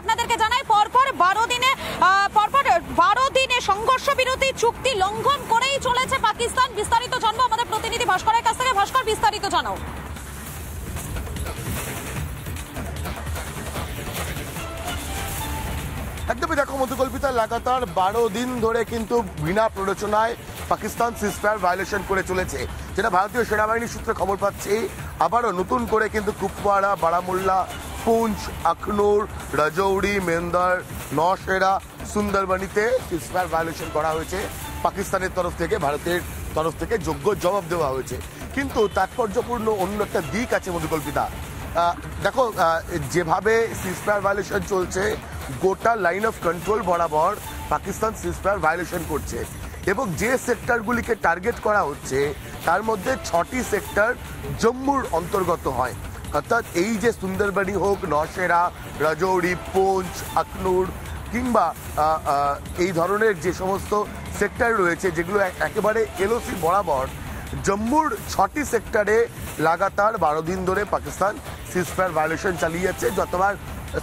আপনাদেরকে জানাই, পরপর 12 দিনে সংঘর্ষ বিরতি চুক্তি লঙ্ঘন করেই চলেছে পাকিস্তান। বিস্তারিত জানবো আমাদের প্রতিনিধি ভাস্করের কাছ থেকে। ভাস্কর, বিস্তারিত জানাও। একদমই দেখো মধুকল্পিতা, লাগাতার 12 দিন ধরে কিন্তু বিনা প্ররোচনায় পাকিস্তান সিজফায়ার ভায়োলেশন করে চলেছে, যেটা ভারতীয় সেনাবাহিনীর সূত্রে খবর পাচ্ছি। আবারও নতুন করে কিন্তু কুপওয়ারা, বারামুল্লা, পুঞ্চ, আখনুর, রাজৌরি, মেন্দর, নওশেরা, সুন্দরবনিতে সিজফায়ার ভায়োলেশন করা হয়েছে। পাকিস্তানের তরফ থেকে, ভারতের তরফ থেকে যোগ্য জবাব দেওয়া হয়েছে। কিন্তু তাৎপর্যপূর্ণ অন্য একটা দিক আছে মধুকল্পিতা। দেখো, যেভাবে সিজফায়ার ভায়োলেশন চলছে, গোটা লাইন অফ কন্ট্রোল বরাবর পাকিস্তান সিজফায়ার ভায়োলেশন করছে, এবং যে সেক্টরগুলিকে টার্গেট করা হচ্ছে তার মধ্যে 6টি সেক্টর জম্মুর অন্তর্গত হয়। অর্থাৎ এই যে সুন্দরবনি হোক, নওশেরা, রাজৌরি, পুঞ্চ, আখনুর কিংবা এই ধরনের যে সমস্ত সেক্টর রয়েছে যেগুলো একেবারে এলওসি বরাবর, জম্মুর 6টি সেক্টরে লাগাতার 12 দিন ধরে পাকিস্তান সিজফায়ার ভায়োলেশন চালিয়ে যাচ্ছে। যতবার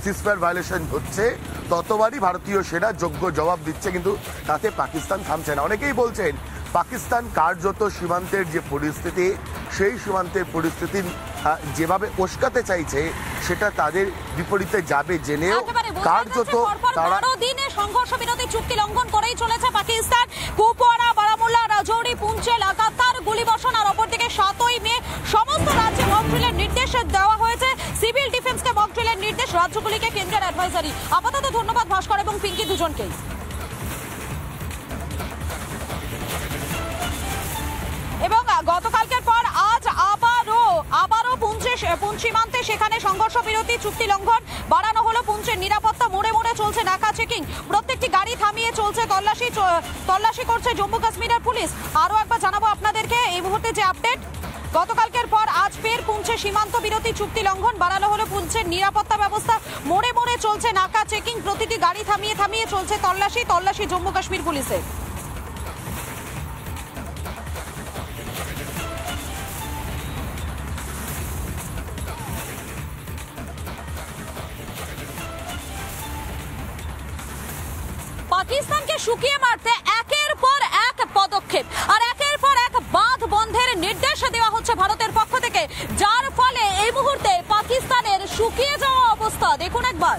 সিজফায়ার ভায়োলেশন হচ্ছে ততবারই ভারতীয় সেনা যোগ্য জবাব দিচ্ছে, কিন্তু তাতে পাকিস্তান থামছে না। অনেকেই বলছেন পাকিস্তান কার্যত সীমান্তের যে পরিস্থিতি, সেই সীমান্তের পরিস্থিতি যেভাবে উস্কাতে চাইছে সেটা তাদের বিপরীতে যাবে জেনে কার্যত তারা 12 দিনে সংঘর্ষ বিরতি চুক্তি লঙ্ঘন করেই চলেছে পাকিস্তান। কুপওয়ারা, বারামুল্লা, রাজৌরি, পুঞ্চে লাগাতার গুলিবর্ষণ। আর অপরদিকে 7ই মে সমস্ত রাজ্যে মক ড্রিলের নির্দেশ দেওয়া হয়েছে। সিভিল ডিফেন্সকে মক ড্রিলের নির্দেশ, রাজ্যগুলিকে কেন্দ্রের অ্যাডভাইজারি। আপাতত ধন্যবাদ ভাস্কর এবং পিঙ্কি দুজনকেই। এবং গতকালকের পর আজ আবারও পুঞ্চ সীমান্তে সেখানে সংঘর্ষ বিরতি চুক্তি লঙ্ঘন বাড়ানো হলো। পুঞ্চের নিরাপত্তা, মোড়ে মোড়ে চলছে নাকা চেকিং, প্রত্যেকটি গাড়ি থামিয়ে চলছে তল্লাশি করছে জম্মু কাশ্মীরের পুলিশ। আরো একবার জানাবো আপনাদেরকে এই মুহূর্তে যে আপডেট। গতকালকের পর আজ ফের পুঞ্চে সীমান্ত বিরতি চুক্তি লঙ্ঘন বাড়ানো হলো। পুঞ্চের নিরাপত্তা ব্যবস্থা, মোড়ে মোড়ে চলছে নাকা চেকিং, প্রতিটি গাড়ি থামিয়ে চলছে তল্লাশি জম্মু কাশ্মীর পুলিশের। পাকিস্তানকে শুকিয়ে মারতে একের পর এক পদক্ষেপ আর একের পর এক বাঁধ বন্ধের নির্দেশ দেওয়া হচ্ছে ভারতের পক্ষ থেকে, যার ফলে এই মুহূর্তে পাকিস্তানের শুকিয়ে যাওয়া অবস্থা দেখুন একবার।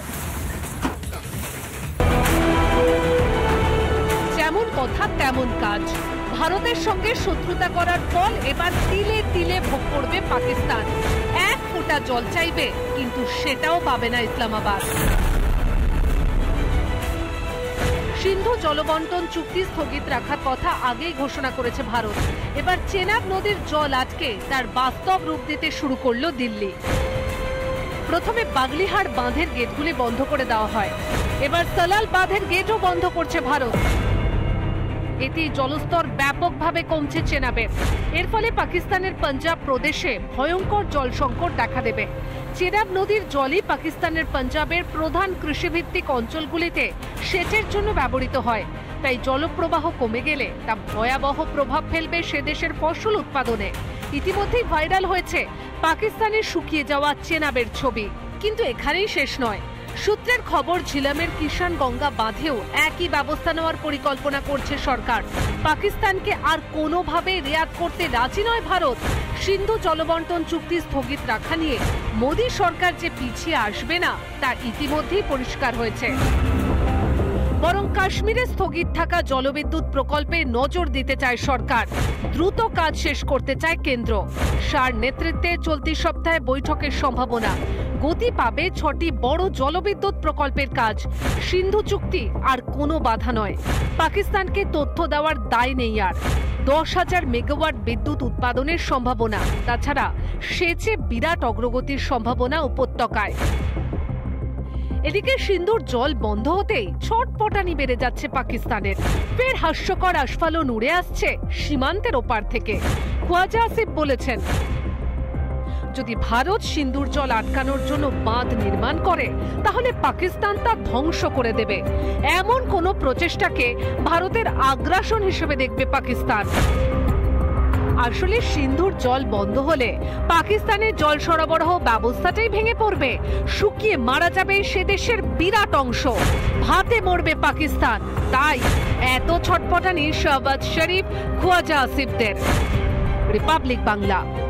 যেমন কথা তেমন কাজ। ভারতের সঙ্গে শত্রুতা করার ফল এবার তিলে তিলে ভোগ করবে পাকিস্তান। এক ফোঁটা জল চাইবে, কিন্তু সেটাও পাবে না ইসলামাবাদ। সিন্ধু জলবন্টন চুক্তি স্থগিত রাখার কথা আগেই ঘোষণা করেছে ভারত। এবার চেনাব নদীর জল আটকে তার বাস্তব রূপ দিতে শুরু করলো দিল্লি। প্রথমে বাগলিহাট বাঁধের গেটগুলি বন্ধ করে দেওয়া হয়, এবার সালাল বাঁধের গেটও বন্ধ করছে ভারত। এতে জলস্তর ব্যাপকভাবে কমছে চেনাবে। এর ফলে পাকিস্তানের পাঞ্জাব প্রদেশে ভয়ঙ্কর জল সংকট দেখা দেবে। চেনাব নদীর জলই পাকিস্তানের পাঞ্জাবের প্রধান কৃষিভিত্তিক অঞ্চলগুলিতে সেচের জন্য ব্যবহৃত হয়। তাই জলপ্রবাহ কমে গেলে তা ভয়াবহ প্রভাব ফেলবে সে দেশের ফসল উৎপাদনে। ইতিমধ্যেই ভাইরাল হয়েছে পাকিস্তানের শুকিয়ে যাওয়া চেনাবের ছবি। কিন্তু এখানেই শেষ নয়। সূত্রের খবর, ঝিলামের কিষান গঙ্গা বাঁধেও একই ব্যবস্থা নেওয়ার পরিকল্পনা করছে সরকার। পাকিস্তানকে আর কোনোভাবে রেয়াত করতে রাজি নয় ভারত। সিন্ধু জলবন্টন চুক্তি স্থগিত রাখা নিয়ে মোদী সরকার যে পিছিয়ে আসবে না তা ইতিমধ্যেই পরিষ্কার হয়েছে। বরং কাশ্মীরে স্থগিত থাকা জলবিদ্যুৎ প্রকল্পে নজর দিতে চায় সরকার। দ্রুত কাজ শেষ করতে চায় কেন্দ্র। শাহর নেতৃত্বে চলতি সপ্তাহে বৈঠকের সম্ভাবনা। গতি পাবে 6টি বড় জলবিদ্যুৎ প্রকল্পের কাজ। সিন্ধু চুক্তি আর কোনো বাধা নয়। পাকিস্তানকে তথ্য দেওয়ার দায় নেই আর। 10,000 মেগাওয়াট বিদ্যুৎ উৎপাদনের সম্ভাবনা। তাছাড়া সেচে বিরাট অগ্রগতির সম্ভাবনা উপত্যকায়। এদিকে সিন্ধুর জল বন্ধ হতেই ছটপটানি বেড়ে যাচ্ছে পাকিস্তানের। ফের হাস্যকর আস্ফালন উড়ে আসছে সীমান্তের ওপার থেকে। খোয়াজা আসিফ বলেছেন, যদি ভারত সিন্ধুর জল আটকানোর জন্য বাঁধ নির্মাণ করে তাহলে পাকিস্তান তা ধ্বংস করে দেবে। এমন কোনো প্রচেষ্টাকে ভারতের আগ্রাসন হিসেবে দেখবে পাকিস্তান। আসলে সিন্ধুর জল বন্ধ হলে পাকিস্তানের জল সরবরাহ ব্যবস্থাটাই ভেঙে পড়বে, শুকিয়ে মারা যাবে সে দেশের বিরাট অংশ, ভাতে মরবে পাকিস্তান। তাই এত ছটপটানি শাহবাজ শরীফ, খোয়াজা আসিফদের। রিপাবলিক বাংলা।